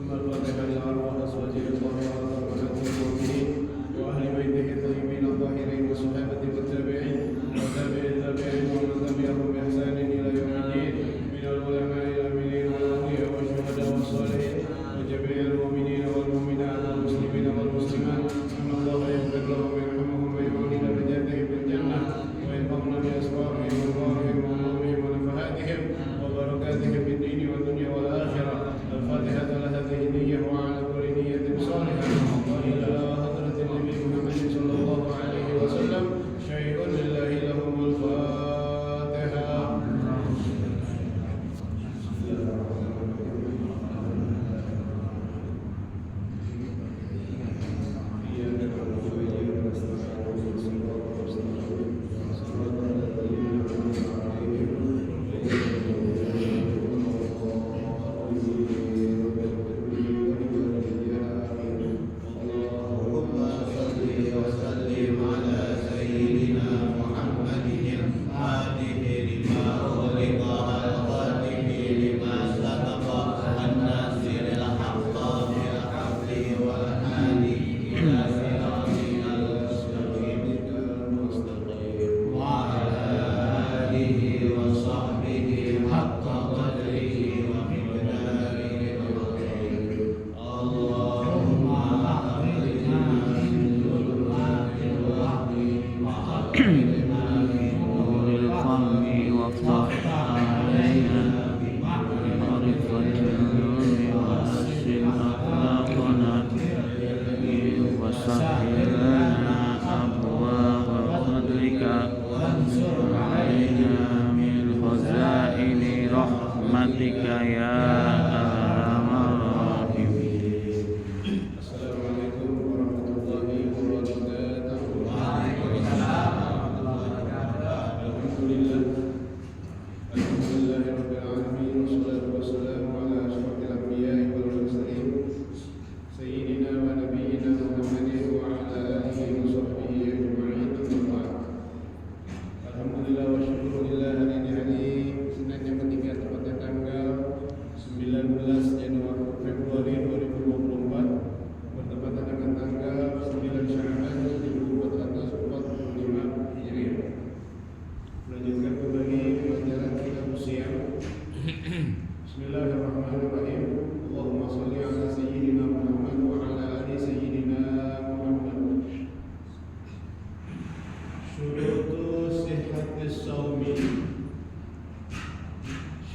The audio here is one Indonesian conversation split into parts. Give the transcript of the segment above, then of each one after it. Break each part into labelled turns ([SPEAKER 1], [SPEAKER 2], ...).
[SPEAKER 1] ثم الفاتحة لأرواح أزواجه الطاهرات وأمهات المؤمنين وأهل بيته الطيبين الطاهرين وصحابته والتابعين وتابعي التابعين ومن تبعهم بإحسان إلى يوم الدين من العلماء العاملين والأولياء والشهداء والصالحين وجميع المؤمنين والمؤمنات والمسلمين والمسلمات أن الله يغفر لهم ويرحمهم ويعلي درجاتهم في الجنة ويرحمنا بأسرارهم وأنوارهم وعلومهم ونفحاتهم وبركاتهم في الدين والدنيا والآخرة. الفاتحة لهذه النية وعلى كل نية صالحة وإلى حضرة النبي محمد صلى الله عليه وسلم شيء لله لهم الفاتحة.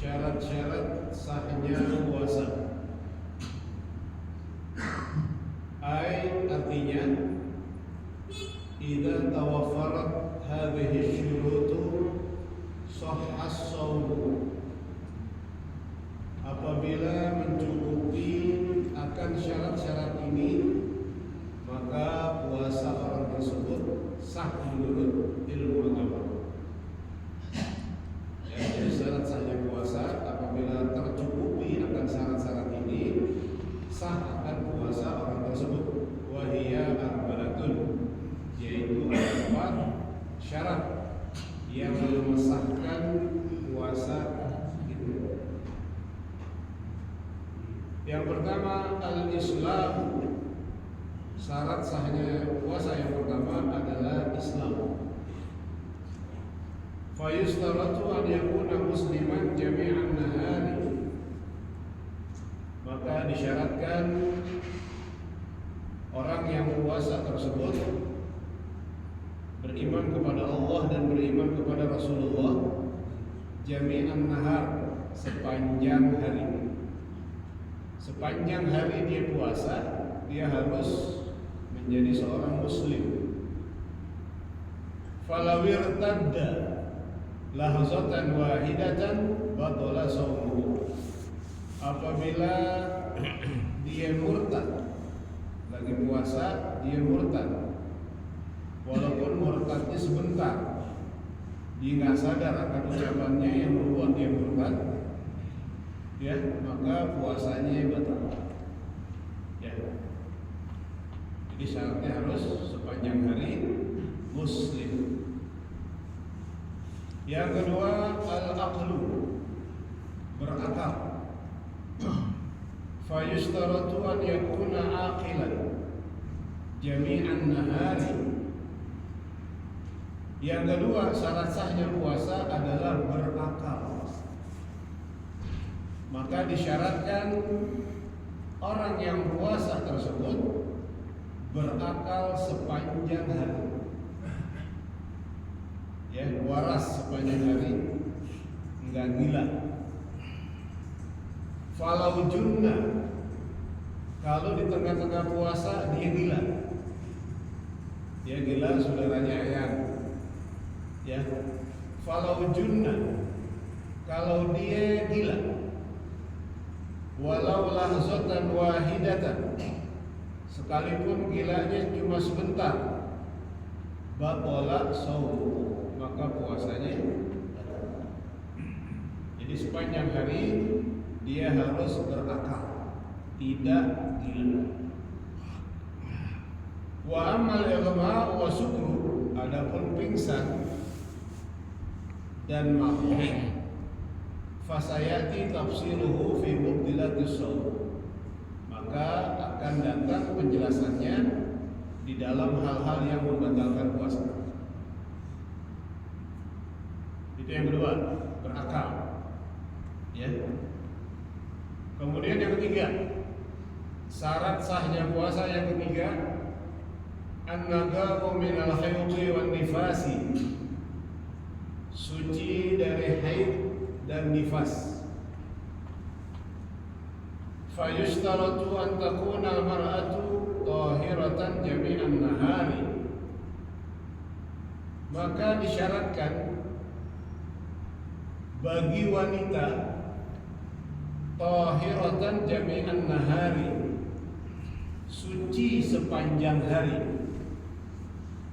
[SPEAKER 1] Syarat-syarat sahnya puasa. Artinya idza tawaffarat hadhihi syurutu sahha as-shaum. Apabila mencukupi akan syarat-syarat ini, maka puasa orang tersebut sah menurut ilmu agama. Jadi syarat sahnya puasa apabila tercukupi akan syarat-syarat ini, sah akan puasa orang tersebut. Wahiyya arba'atun, yaitu ada 4 syarat yang mengesahkan puasa itu. Yang pertama al-Islam. Syarat sahnya puasa yang pertama adalah Islam. Fayustaratu an yakuna musliman jami'an nahari. Maka disyaratkan orang yang puasa tersebut beriman kepada Allah dan beriman kepada Rasulullah jami'an nahar, sepanjang hari. Sepanjang hari dia puasa, dia harus menjadi seorang muslim. Falawir tadda lahzatan wahidatan batala shaumuhu. Apabila dia murtad lagi puasa, dia murtad, walaupun murtadnya sebentar, dia nggak sadar akan ucapannya yang membuat dia murtad, ya, maka puasanya batal. Ya. Jadi syaratnya harus sepanjang hari muslim. Yang kedua al-aqlu, berakal. Fayustaratu yushtaratu an yakuna aqilan jami'an nahari. Yang kedua, syarat sahnya puasa adalah berakal. Maka disyaratkan orang yang puasa tersebut berakal sepanjang hari. Ya, waras sepanjang hari, enggak gila. Falau junna, kalau di tengah-tengah puasa dia gila. Dia gila saudaranya ayam. Ya. Falau junna, kalau dia gila. Walau lahzatan wahidatan, sekalipun gilanya cuma sebentar, batala shaum, maka puasanya batal. Jadi sepanjang hari dia harus berakal, tidak gila. Wa amal ighma wa sukru, adapun pingsan dan mabuk, fasayati tafsiluhu fi mubtilatis shaum, maka akan datang penjelasannya di dalam hal-hal yang membatalkan puasa. Itu yang kedua, berakal. Ya. Kemudian yang ketiga, syarat sahnya puasa yang ketiga, an-naqa'u minal haydhi wan nifasi, suci dari haid dan nifas. Fayushtaratu an takuna al-mar'atu tahiratan jami'an nahari, maka disyaratkan bagi wanita tahiratan jami'an nahari, suci sepanjang hari.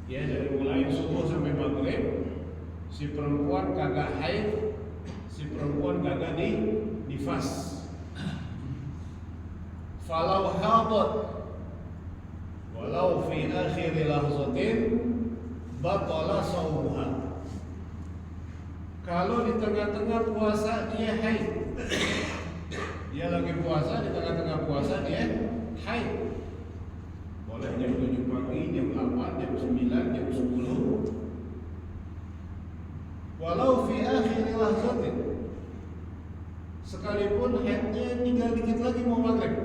[SPEAKER 1] Ya, dari mulai subuh sampai maghrib, si perempuan kagak haid, si perempuan kagak nifas. Falau hadat walau fi akhir lahzatin batala shaumuha, kalau di tengah-tengah puasa dia haid, dia lagi puasa, di tengah-tengah puasa dia haid, boleh jam 7 pagi, jam 8, jam 9, jam 10, walau fi akhir lahzatin, sekalipun haidnya tinggal dikit lagi mau maghrib,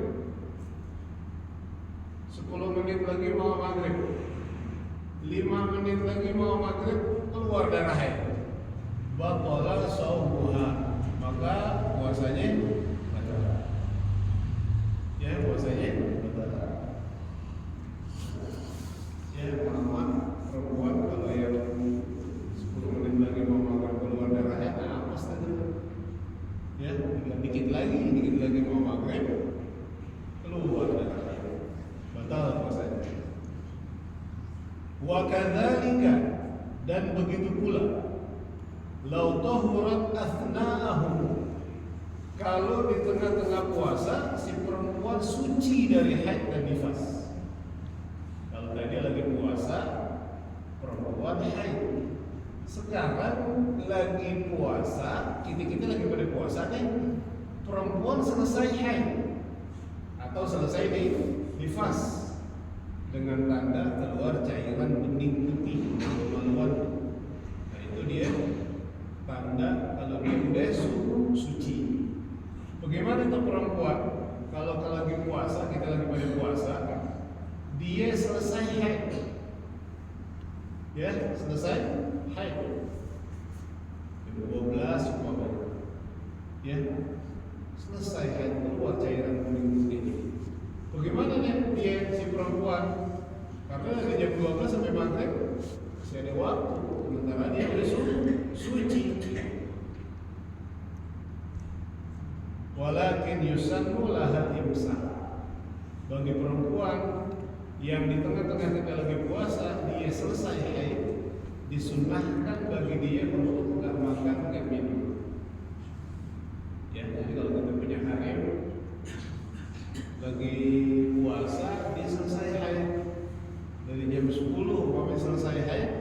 [SPEAKER 1] 10 menit lagi mau maghrib, 5 menit lagi mau maghrib, keluar darah haid, batala shaumuha, maka puasanya batal. Ya, puasanya batal. Ya, perempuan kalau yang 10 menit lagi mau maghrib keluar darah haid, apa saja? Ya, dikit lagi mau maghrib, keluar darah haid, batal puasanya. Wa kadzalika, dan begitu pula, lau tahurat athna'ahu, kalau di tengah-tengah puasa si perempuan suci dari haid dan nifas. Kalau tadi lagi puasa perempuan haid, sekarang lagi puasa, kita lagi pada puasa nih, perempuan selesai haid atau selesai nifas, dengan tanda keluar cairan bening putih kemaluan. Nah, itu dia tanda kalau dia udah suci. Bagaimana itu perempuan? Kalau lagi puasa, kita lagi pada puasa, dia selesai haid, ya selesai haid, jam 12 umpamanya, ya selesai haid, keluar cairan bening putih. Bagaimana dia si perempuan? Karena dari jam 12 sampai maghrib masih ada waktu, sementara dia udah suci. Walakin yusannu laha imsak, bagi perempuan yang di tengah-tengah kita lagi puasa dia selesai haid, disunnahkan bagi dia untuk nggak makan nggak minum. Ya, jadi kalau kita punya harim lagi puasa, dia selesai haid dari jam 10 sampai selesai haid,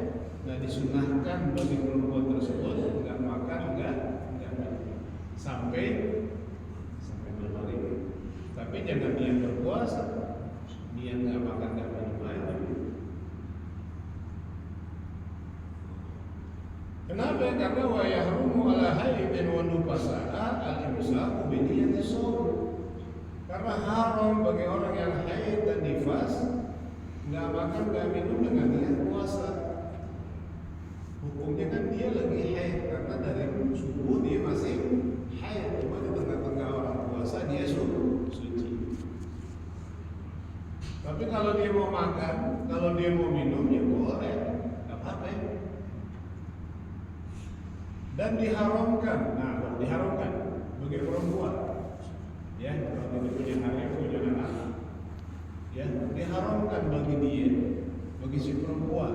[SPEAKER 1] nah disunnahkan bagi perempuan tersebut nggak makan nggak minum sampai malam. Tapi jangan dia puasa, niat nggak makan nggak minum aja. Kenapa? Karena wa yahrumu ala haidin wa nufasa'a al-imsaku bi niyati shaum. Karena haram bagi orang yang haid dan nifas nggak makan nggak minum dengan niat puasa. Hukumnya kan dia lagi haid karena dari subuh dia masih haid, cuma di tengah-tengah orang puasa dia suci. Tapi kalau dia mau makan, kalau dia mau minum ya boleh, nggak apa-apa ya. Dan diharamkan, nah diharamkan bagi perempuan, ya kalau dia punya harem, punya anak, ya diharamkan bagi dia, bagi si perempuan,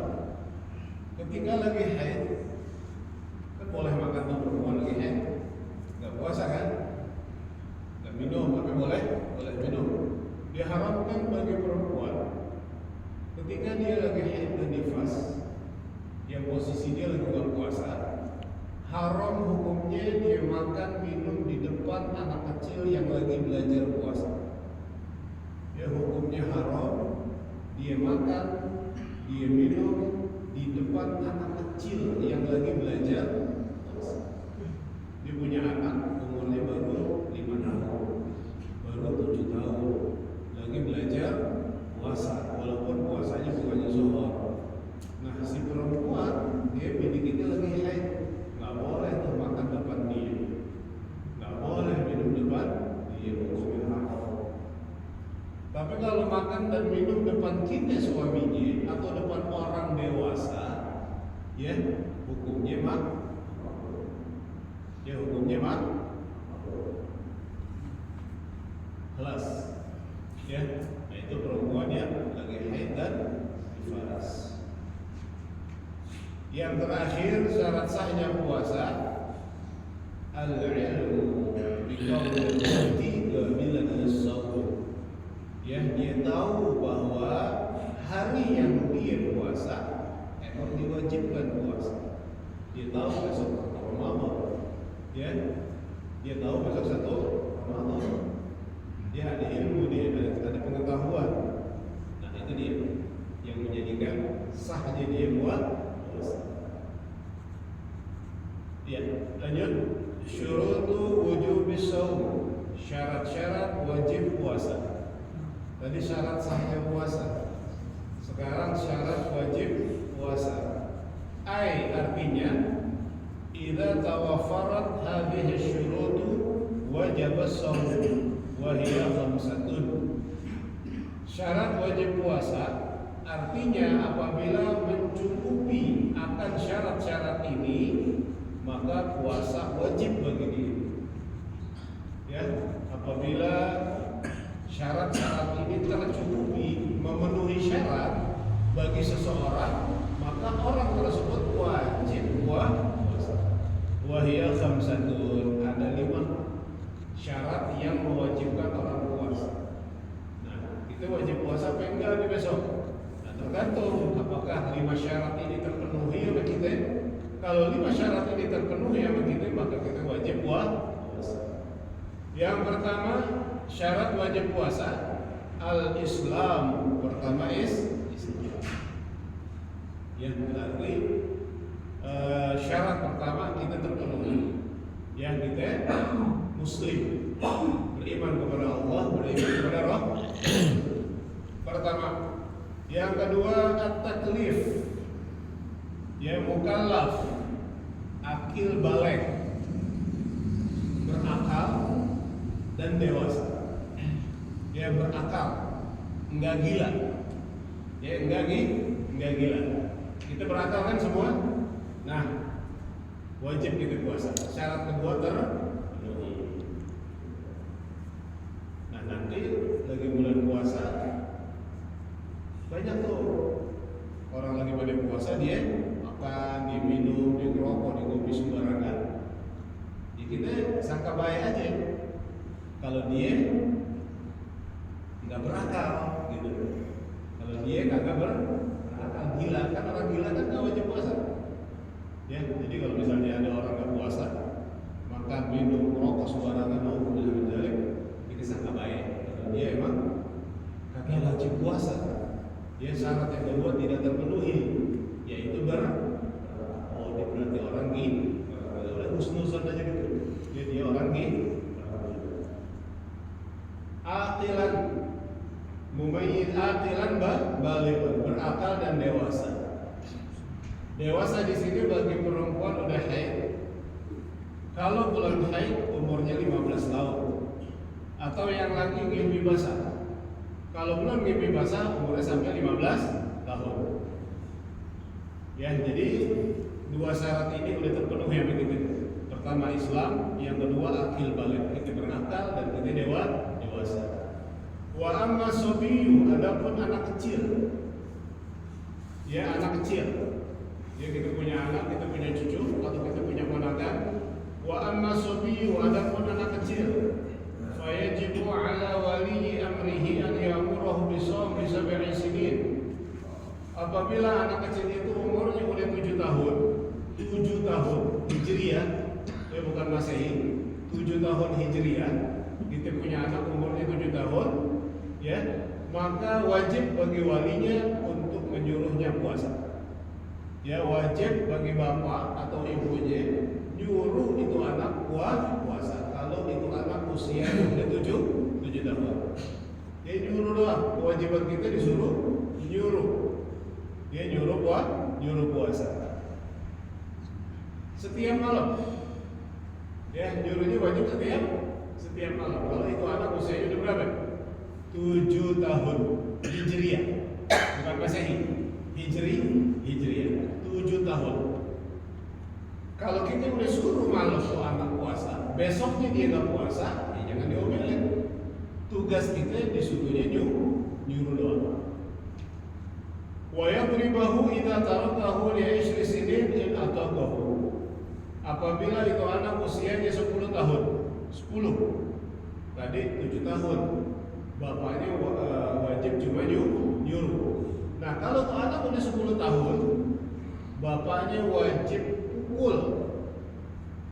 [SPEAKER 1] ketika lagi haid, kan boleh makan tuh perempuan lagi haid, nggak puasa kan, nggak minum, tapi boleh minum. Diharamkan bagi perempuan, ketika dia lagi haid dan nifas, yang posisi dia lagi nggak puasa. Haram hukumnya dia makan minum di depan anak kecil yang lagi belajar puasa. Ya hukumnya haram dia makan, dia minum di depan anak kecil yang lagi belajar puasa. Dia punya anak umurnya baru 5 tahun, baru 7 tahun, lagi belajar puasa, walaupun puasanya bukannya zuhur. Nah si perempuan dia dikit-dikit lagi haid, nggak boleh tuh makan depan dia, nggak boleh minum depan dia, hukumnya haram. Tapi kalau makan dan minum depan kita suaminya atau depan orang dewasa, ya hukumnya mak, ya hukumnya mak, kelas, ya. Nah itu perempuan yang lagi haid dan nifas. Yang terakhir syarat sahnya puasa al-ilmu biqaulil waqti qabilan as-shaum. Ya dia tahu bahwa hari yang dia puasa emang diwajibkan puasa. Dia tahu besok Ramadan. Ya. Dia tahu besok 1 Ramadan. Dia ada ilmu, dia ada pengetahuan. Nah itu dia yang menjadikan sahnya dia buat. Ya, lanjut. Syurutu wujubis shaum, syarat-syarat wajib puasa. Tadi syarat sahnya puasa. Sekarang syarat wajib puasa. Ai artinya idza tawaffarat hadhihi syurutu wajib shaum wa hiya khamsatun. Syarat wajib puasa artinya apabila mencukupi akan syarat-syarat ini, maka puasa wajib bagi dia. Ya, apabila syarat-syarat ini tercukupi, memenuhi syarat bagi seseorang, maka orang tersebut wajib puasa. Wahia khamsatun, ada 5 syarat yang mewajibkan orang puasa. Nah, itu wajib puasa apa enggak di besok? Tergantung apakah 5 syarat ini terpenuhi oleh kita. Kalau 5 syarat ini terpenuhi oleh kita, maka kita wajib puasa. Yang pertama syarat wajib puasa al-Islam. Pertama Islam. Yang berarti syarat pertama kita terpenuhi. Yang kita Muslim, beriman kepada Allah, beriman kepada Rasul. Pertama. Yang kedua at-taklif, ya mukallaf, akil balik, berakal dan dewasa. Ya berakal, enggak gila. Ya enggak gila. Kita berakal kan semua. Nah, wajib kita puasa. Syarat kedua terpenuhi. Nah, nanti lagi bulan puasa banyak tuh orang lagi pada puasa, dia makan, dia minum, dia ngerokok, dia ngopi sembarangan. Ya kita sangka baik aja kalau dia nggak berakal gitu. Kalau dia kagak berakal, gila kan, orang gila kan nggak wajib puasa. Ya, jadi kalau misalnya ada orang nggak puasa, makan, minum, ngerokok sembarangan, kita sangka baik kalau dia emang
[SPEAKER 2] Ya, syarat yang kedua tidak terpenuhi, yaitu oh dia berarti orang gini, husnuzon aja gitu. Dia orang gini. Aqilan mumayyiz, aqilan balighan, berakal dan dewasa. Dewasa di sini bagi perempuan udah haid. Kalau belum haid umurnya 15 tahun. Atau yang lagi ngimpi basah. Kalau belum ngimpi basah umurnya sampai 15 tahun. Ya, jadi dua syarat ini udah terpenuhi ya begitu. Pertama Islam, yang kedua akil baligh, kita berakal dan kita dewasa. Wa amma sobiyu, adapun anak kecil. Ya, anak kecil. Ya, kita punya anak, kita punya cucu, atau kita punya ponakan. Wa amma sobiyu, adapun anak kecil. Fayajibu ala wali amrihi an ya'murahu bisawmi sab'i sinin. Apabila anak kecil itu umurnya udah 7 tahun Hijriah, ya bukan Masehi, 7 tahun Hijriah, kita punya anak umurnya 7 tahun, ya, maka wajib bagi walinya untuk menyuruhnya puasa. Ya, wajib bagi bapak atau ibunya nyuruh itu anak puasa. Kalau itu anak usia udah 7 tahun, dia nyuruh doang. Kewajiban kita disuruh nyuruh. Dia nyuruh puasa setiap malam. Ya, nyuruhnya wajib setiap malam. Kalau itu anak usianya udah berapa? 7 tahun Hijriah, bukan Masehi. Hijriah 7 tahun. Kalau kita udah suruh malam tuh anak puasa, besoknya dia nggak puasa, ya jangan diomelin. Tugas kita disuruhnya nyuruh doang. Wa yadribahu idza tarakahu li 10 sinin in ataqahu. Apabila itu anak usianya 10 tahun, 10. Tadi 7 tahun. Bapaknya wajib cuma nyuruh. Nah, kalau tuh anak udah 10 tahun, bapaknya wajib pukul.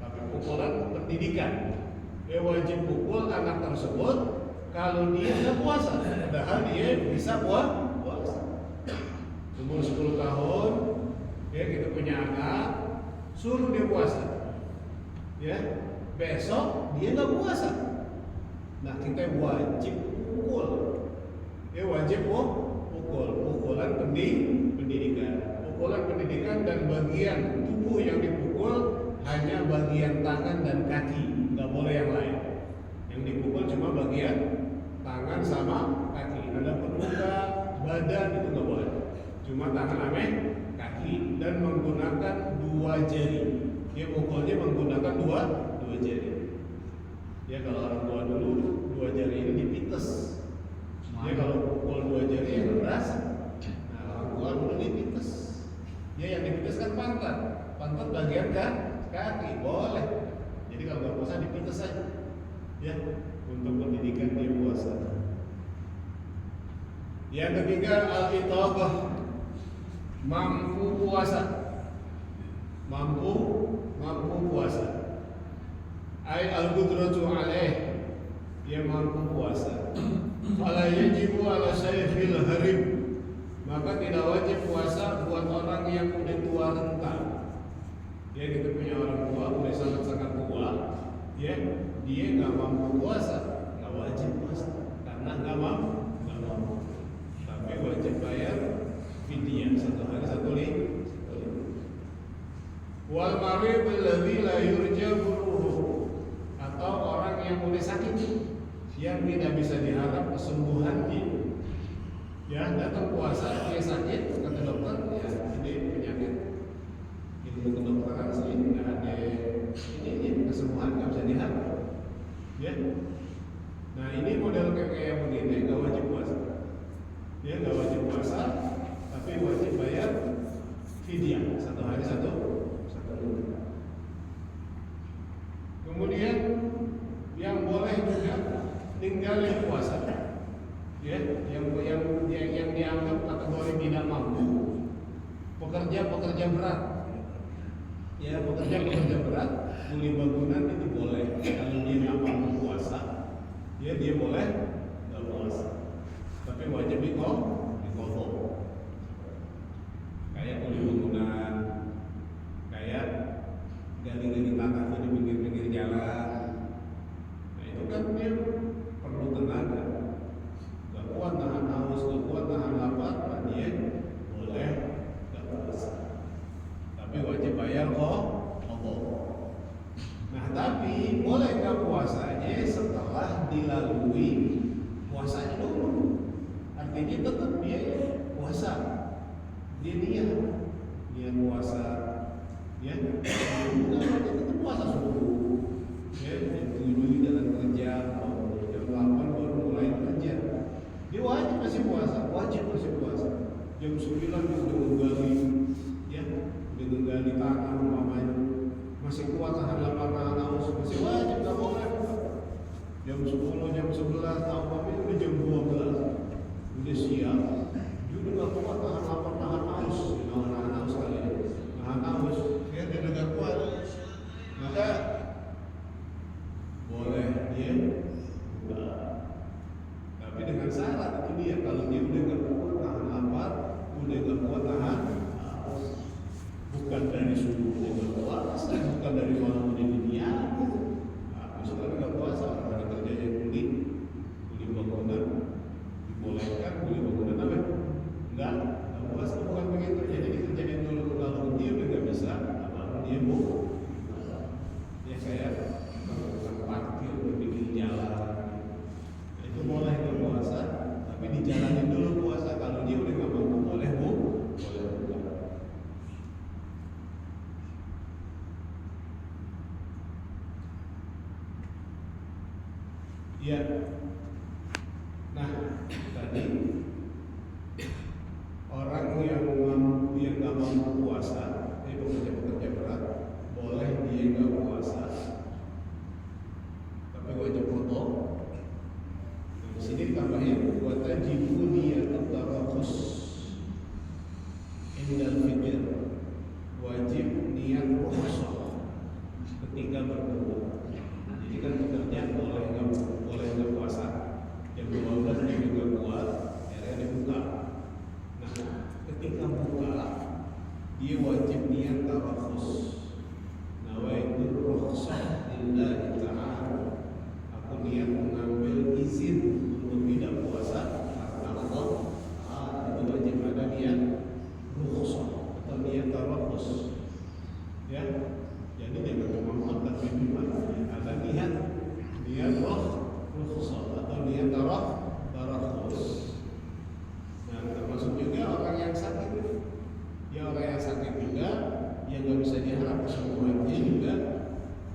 [SPEAKER 2] Tapi pukulan pendidikan. Dia wajib pukul anak tersebut kalau dia tidak puasa. Padahal dia bisa puasa. Umur 10 tahun, ya, kita punya anak, suruh dia puasa. Ya, besok dia nggak puasa. Nah, kita wajib pukul. Dia wajib pukul. Pukulan pendidikan. Pukulan pendidikan, dan bagian tubuh yang dipukul hanya bagian tangan dan kaki, nggak boleh yang lain. Yang dipukul cuma bagian tangan sama kaki. Adapun muka, badan itu nggak boleh. Cuma tangan ame kaki, dan menggunakan 2 jari. Dia pukulnya menggunakan dua jari. Ya, kalau orang tua dulu 2 jari ini dipites. Dia kalau pukul 2 jari ya berasa. Nah, orang tua dulu dipites. Ya, yang dipites kan pantat bagian kan kaki boleh. Jadi kalau nggak puasa dipites saja. Ya, untuk pendidikan dia puasa. Yang ketiga al-itaqah, mampu puasa. Mampu puasa. Ai al-qudratu alaih, dia mampu puasa. Fala yajibu ala syaikhil harib, maka tidak wajib puasa buat orang yang udah tua renta. Ya, kita punya orang tua udah sangat-sangat tua, ya, dia nggak mampu puasa, nggak wajib puasa karena nggak mampu. Tapi wajib bayar fidyah 1 hari 1 liter. Wal marid alladzi la yurja buruhu, atau orang yang udah sakit yang tidak bisa diharap kesembuhannya. Ya, datang puasa dia sakit, kata dokter, ya ini penyakit. Ilmu kedokteran sih nggak ada ini kesembuhan nggak bisa diharap. Ya. Nah, ini model kayak begini nggak wajib puasa. Ya, nggak wajib puasa, tapi wajib bayar fidyah 1 hari 1 liter. Kemudian yang boleh juga tinggalin puasa, ya, yang dianggap kategori tidak mampu, pekerja berat, ya, pekerja berat, kuli bangunan itu boleh. Kalau dia nggak mampu puasa, ya dia boleh nggak puasa, tapi wajib diqadha. artinya tetap dia puasa, dia niat puasa, ya, dia tetap puasa subuh, ya, jam 7 jalan kerja, atau jam 8 baru mulai kerja, dia wajib masih puasa, jam 9 dia udah menggali, ya, udah menggali tanah umpamanya, masih kuat tahan lapar tahan haus, masih wajib, nggak boleh. Jam 10, jam 11, umpamanya udah jam 12, udah siap, dia udah nggak kuat tahan lapar tahan haus, nahan haus kali ya, nahan haus, dia udah nggak kuat, maka boleh dia buka, tapi dengan syarat itu dia kalau dia udah nggak kuat tahan lapar, udah nggak kuat tahan haus, bukan dari subuh udah nggak puasa, bukan dari malam udah diniat, misalnya nggak puasa orang ada kerjanya kuli bangunan, dibolehkan kuli bangunan apa? Enggak puasa, bukan begitu. Jadi dikerjain dulu, kalau dia udah nggak bisa, baru dia mau, ya kayak parkir di pinggir jalan, itu boleh nggak puasa, tapi dijalanin dulu puasa. Kalau dia udah nggak mampu, boleh buka. Ya, nah tadi orang yang nggak mampu puasa, pekerja berat, boleh dia nggak puasa, tapi wajib foto. Di sini tambahin watajibu niyatut tarakhus indal fitr, wajib niat rukhsah ketika berbuka. Jadi kan pekerja boleh nggak puasa, jam 12 dia juga kuat, akhirnya dibuka. Nah, ketika buka dia wajib niat tarakhus, nawaitu rukhsah lillahi ta'ala, aku niat mengambil izin untuk tidak puasa karena Allah. Itu wajib ada niat rukhsah atau niat tarakhus, ya. Jadi jangan cuma makan minuman, ada niat rukhsah atau niat tarakhus. Nah, termasuk juga orang yang sakit, ya orang yang sakit juga yang nggak bisa diharap semuanya juga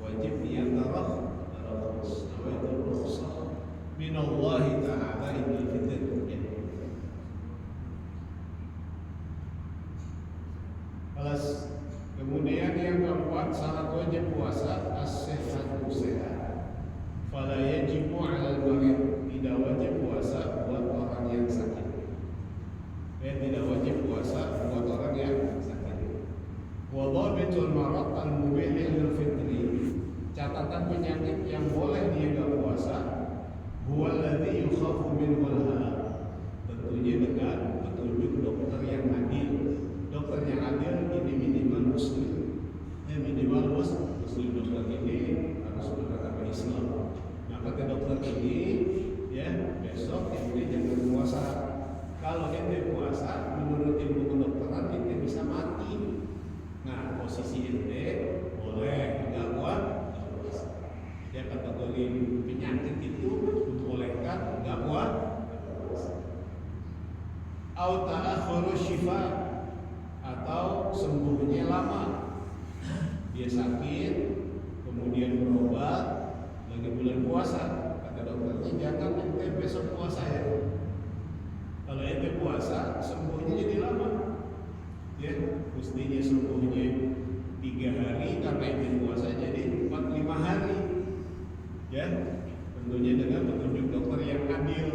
[SPEAKER 2] wajib niat tarakhus. Nah, itu rukhsah minallahi ta'ala idul fitr. Kemudian yang keempat, syarat wajib puasa as-sihhatu sehat. Fala yajibu 'alal marid, tidak wajib puasa buat orang yang sakit. Tidak wajib puasa buat orang yang sakit. Wa dhabitul marad al-mubih lil fitri, catatan penyakit yang boleh dia enggak puasa, huwa alladhi yukhafu minhu al-halak. Tentunya dengan petunjuk dokter yang adil. Dokter yang adil ini minimal muslim, minimal muslim. Dokter ini harus beragama Islam. Nah, kata dokter ini, ya besok ente jangan puasa. Kalau ente puasa, menurut ilmu kedokteran ente bisa mati. Nah, posisi ente boleh nggak kuat puasa. Ya, kategori penyakit itu dibolehkan nggak kuat puasa. Au ta'akhuru syifa, atau sembuhnya lama. Dia sakit, kemudian berobat, lagi bulan puasa, kata dokternya jangan ente besok puasa ya. Kalau ente puasa, sembuhnya jadi lama. Ya, mestinya sembuhnya 3 hari, karena ente puasa jadi 4-5 hari. Ya, tentunya dengan petunjuk dokter yang adil,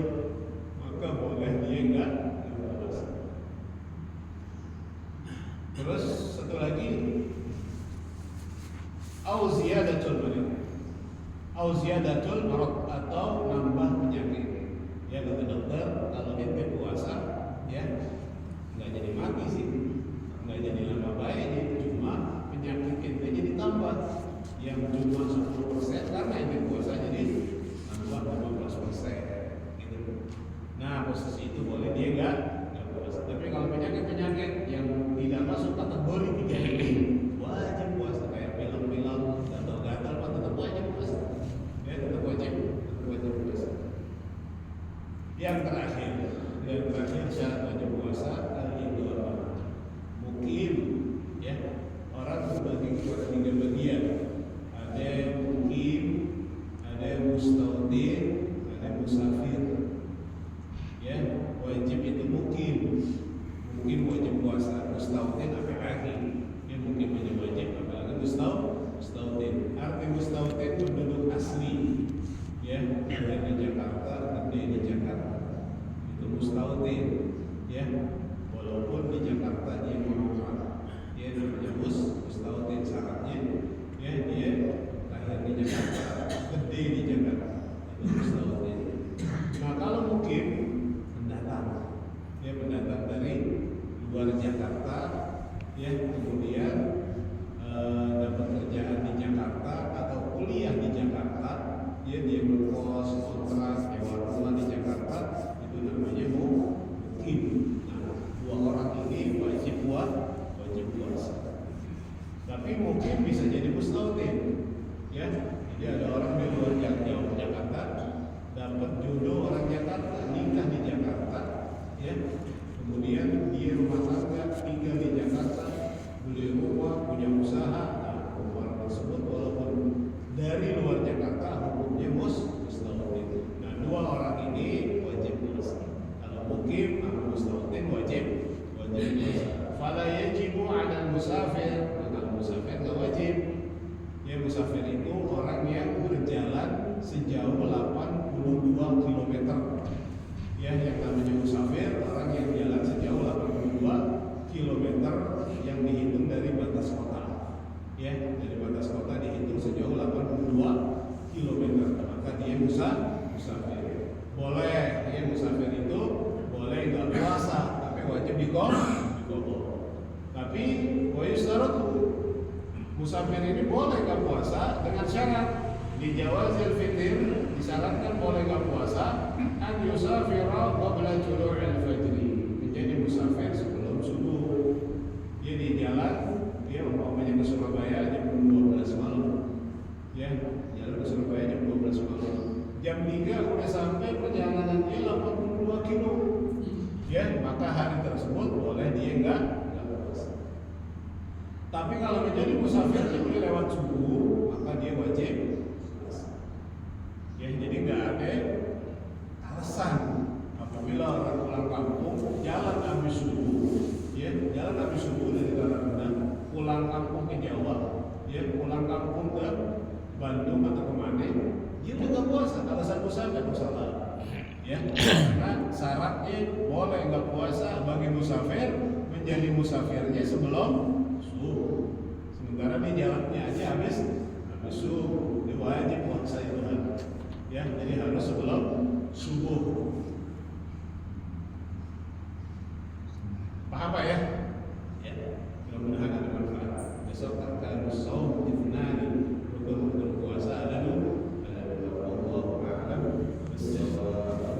[SPEAKER 2] maka boleh dia enggak. Terus satu lagi, au ziyadatul marad, atau nambah penyakit. Ya, kata dokter, kalau ente puasa, ya nggak jadi mati sih, nggak jadi lama baik, cuma penyakit ente jadi tambah. Yang cuma 10% karena ente puasa jadi tambah 15%. Gitu. Nah, posisi itu boleh dia nggak puasa. Tapi kalau penyakit yang tidak masuk kategori 3 ini, wajib puasa. Kayak pilek-pilek, gatal-gatal, tetap wajib puasa. Ya, tetap wajib puasa. Yang terakhir, yang terakhir syarat wajib puasa al-iqamah. Mukim, ya, orang terbagi kepada 3 bagian. Ada yang mukim, ada yang mustautin, ada yang musafir. Ya, wajib itu mukim. Mukim wajib puasa, mustautin apalagi. Ya, mukim wajib apalagi mustautin. Arti mustautin penduduk asli. Ya, ada di Jakarta, ada di Jakarta. Itu mustautin. Ya, walaupun di Jakarta dia mengontrak, dia namanya mustautin syaratnya. Ya, dia lahir di Jakarta, gede di Jakarta. Itu mustautin. Nah, kalau mukim pendatang, dia pendatang dari luar Jakarta, ya, kemudian dapat kerjaan di Jakarta atau kuliah di Jakarta, dia berkos, kontrak, nyewa rumah di Jakarta, itu namanya mukim. Nah, 2 orang ini wajib puasa. Tapi mukim bisa jadi mustautin, ya. Jadi ada orang di luar Jakarta, dapat jodoh orang Jakarta, nikah di Jakarta, ya. Kemudian dia rumah tangga, tinggal di Jakarta, beli rumah, punya usaha. Nah, orang tersebut walaupun dari luar Jakarta hukumnya mustautin. Nah, 2 orang ini wajib puasa. Kalau mukim atau mustautin wajib puasa. Fala yajibu 'alal musafir. Kalau musafir enggak wajib. Ya, musafir itu orang yang berjalan sejauh 82 km. Ya, yang namanya musafir orang yang jalan sejauh 82 km yang dihitung dari batas kota. Ya, dari batas kota dihitung sejauh 82 km. Maka dia musafir. Boleh, ya, musafir itu boleh enggak puasa, tapi wajib diqadha. Tapi wa yustaratu, musafir ini boleh enggak puasa dengan syarat di jawazil fitr, disyaratkan boleh enggak puasa an yusafira qabla tulu'il fajri, menjadi musafir sebelum subuh. Dia di jalan, dia umpamanya ke Surabaya jam 12 malam. Ya, jalan ke Surabaya jam 12 malam. Jam 3 udah sampai, perjalanannya 82 kilo. Ya, maka hari tersebut boleh dia enggak puasa. Tapi kalau menjadi musafirnya udah lewat subuh, maka dia wajib puasa. Ya, jadi enggak ada alasan apabila orang pulang kampung jalan habis subuh, ya, jalan habis subuh dari Tarakna pulang kampung ke Jawa, ya, pulang kampung ke Bandung atau kemana, dia udah nggak puasa. Alasan musafir salah, ya, karena syaratnya boleh nggak puasa bagi musafir menjadi musafirnya sebelum subuh. Sementara di jalannya aja habis subuh, dia wajib puasa itu kan, ya, jadi harus sebelum subuh. Paham Pak ya? Ya, mudah-mudahan ada manfaat. Besok akan saum ifnani, rukun puasa ada dulu. Allahu a'lam bissawab.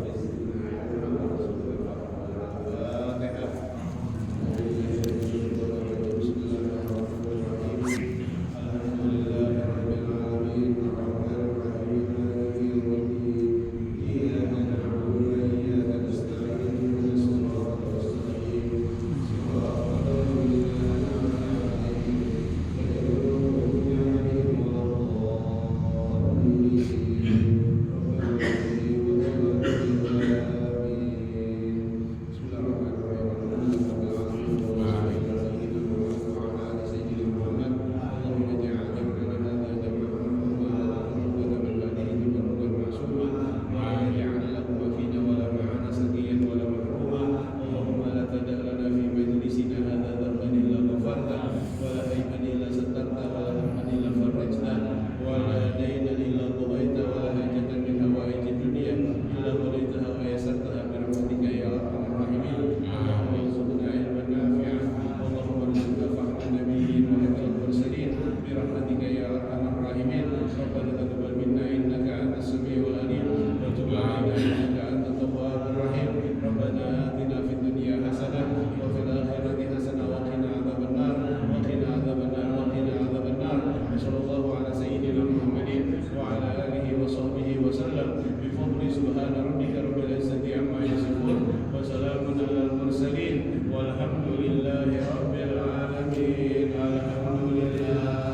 [SPEAKER 2] Subhana rabbika rabbil izzati amma yasifun wa
[SPEAKER 1] على المرسلين والحمد لله رب العالمين. الحمد لله.